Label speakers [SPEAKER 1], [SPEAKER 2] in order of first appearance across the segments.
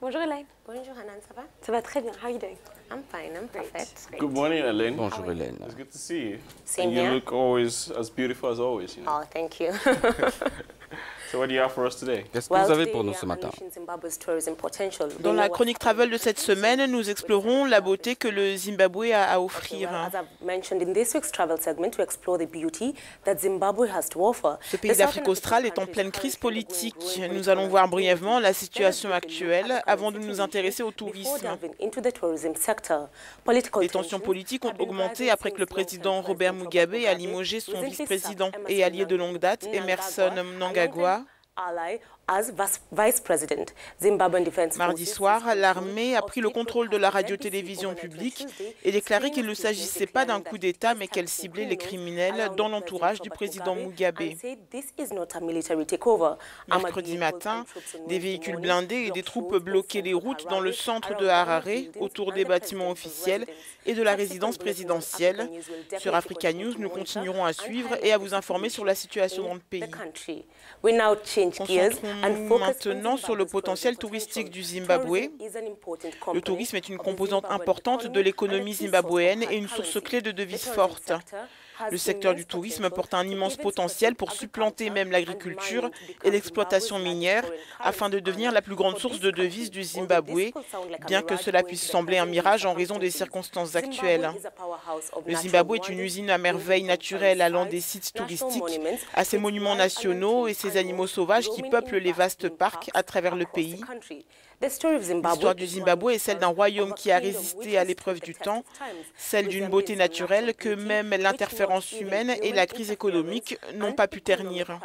[SPEAKER 1] Bonjour Elaine.
[SPEAKER 2] Bonjour Hanan, ça va?
[SPEAKER 1] Ça va très bien. How are you doing?
[SPEAKER 2] I'm fine, I'm perfect.
[SPEAKER 3] Good morning, Elaine.
[SPEAKER 4] Bonjour Hélène.
[SPEAKER 3] It's good to see you.
[SPEAKER 2] Same
[SPEAKER 3] and you
[SPEAKER 2] here.
[SPEAKER 3] look always as beautiful as always, you know.
[SPEAKER 2] Oh, thank you.
[SPEAKER 3] So what do you have for us today?
[SPEAKER 4] Qu'est-ce que vous avez pour nous ce matin?
[SPEAKER 5] Dans la chronique travel de cette semaine, nous explorons la beauté que le Zimbabwe a à offrir. Ce pays d'Afrique australe est en pleine crise politique. Nous allons voir brièvement la situation actuelle avant de nous intéresser au tourisme. Les tensions politiques ont augmenté après que le président Robert Mugabe a limogé son vice-président et allié de longue date, Emmerson Mnangagwa. Mardi soir, l'armée a pris le contrôle de la radio-télévision publique et déclaré qu'il ne s'agissait pas d'un coup d'État, mais qu'elle ciblait les criminels dans l'entourage du président Mugabe. Mercredi matin, des véhicules blindés et des troupes bloquaient les routes dans le centre de Harare, autour des bâtiments officiels et de la résidence présidentielle. Sur Africa News, nous continuerons à suivre et à vous informer sur la situation dans le pays. Concentrons-nous maintenant sur le potentiel touristique du Zimbabwe. Le tourisme est une composante importante de l'économie zimbabwéenne et une source clé de devises fortes. Le secteur du tourisme porte un immense potentiel pour supplanter même l'agriculture et l'exploitation minière afin de devenir la plus grande source de devises du Zimbabwe, bien que cela puisse sembler un mirage en raison des circonstances actuelles. Le Zimbabwe est une usine à merveilles naturelles allant des sites touristiques à ses monuments nationaux et ses animaux sauvages qui peuplent les vastes parcs à travers le pays. L'histoire du Zimbabwe est celle d'un royaume qui a résisté à l'épreuve du temps, celle d'une beauté naturelle que même l'interférence humaine et la crise économique n'ont pas pu ternir.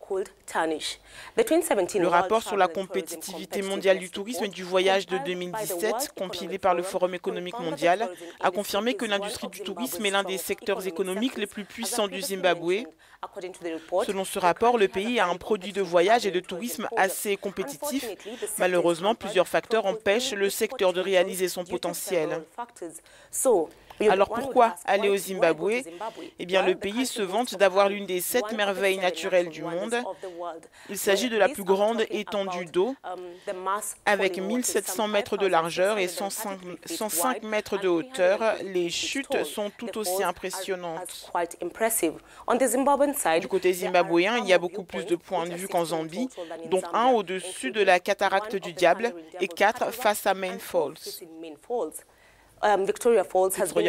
[SPEAKER 5] Le rapport sur la compétitivité mondiale du tourisme et du voyage de 2017, compilé par le Forum économique mondial, a confirmé que l'industrie du tourisme est l'un des secteurs économiques les plus puissants du Zimbabwe. Selon ce rapport, le pays a un produit de voyage et de tourisme assez compétitif. Malheureusement, plusieurs facteurs empêchent le secteur de réaliser son potentiel. Alors pourquoi aller au Zimbabwe? Eh bien, le pays se vante d'avoir l'une des 7 merveilles naturelles du monde. Il s'agit de la plus grande étendue d'eau, avec 1700 mètres de largeur et 105 mètres de hauteur. Les chutes sont tout aussi impressionnantes. Du côté zimbabwéen, il y a beaucoup plus de points de vue qu'en Zambie, dont un au-dessus de la cataracte du Diable et 4 face à Main Falls. Victoria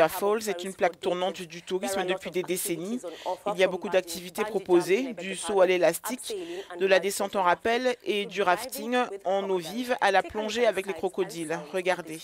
[SPEAKER 5] Falls est une plaque tournante du tourisme depuis des décennies. Il y a beaucoup d'activités proposées, du saut à l'élastique, de la descente en rappel et du rafting en eau vive à la plongée avec les crocodiles. Regardez.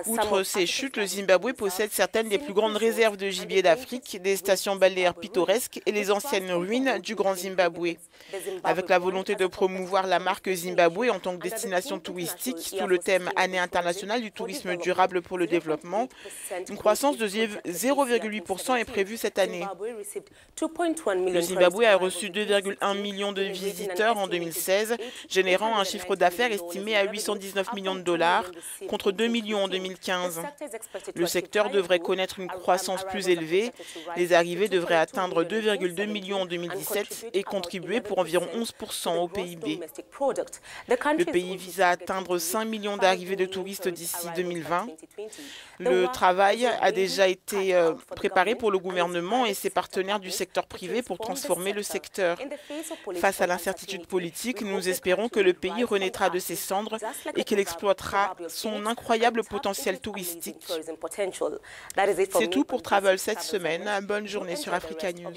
[SPEAKER 5] Outre ces chutes, le Zimbabwe possède certaines des plus grandes réserves de gibier d'Afrique, des stations balnéaires pittoresques et les anciennes ruines du Grand Zimbabwe. Avec la volonté de promouvoir la marque Zimbabwe en tant que destination touristique sous le thème Année internationale du tourisme durable pour le développement, une croissance de 0,8% est prévue cette année. Le Zimbabwe a reçu 2,1 millions de visiteurs en 2016, générant un chiffre d'affaires estimé à 819 millions de $. contre 2 millions en 2015. Le secteur devrait connaître une croissance plus élevée. Les arrivées devraient atteindre 2,2 millions en 2017 et contribuer pour environ 11% au PIB. Le pays vise à atteindre 5 millions d'arrivées de touristes d'ici 2020. Le travail a déjà été préparé pour le gouvernement et ses partenaires du secteur privé pour transformer le secteur. Face à l'incertitude politique, nous espérons que le pays renaîtra de ses cendres et qu'il exploitera son incroyable potentiel touristique. C'est tout pour Travel cette semaine. Bonne journée sur Africa News.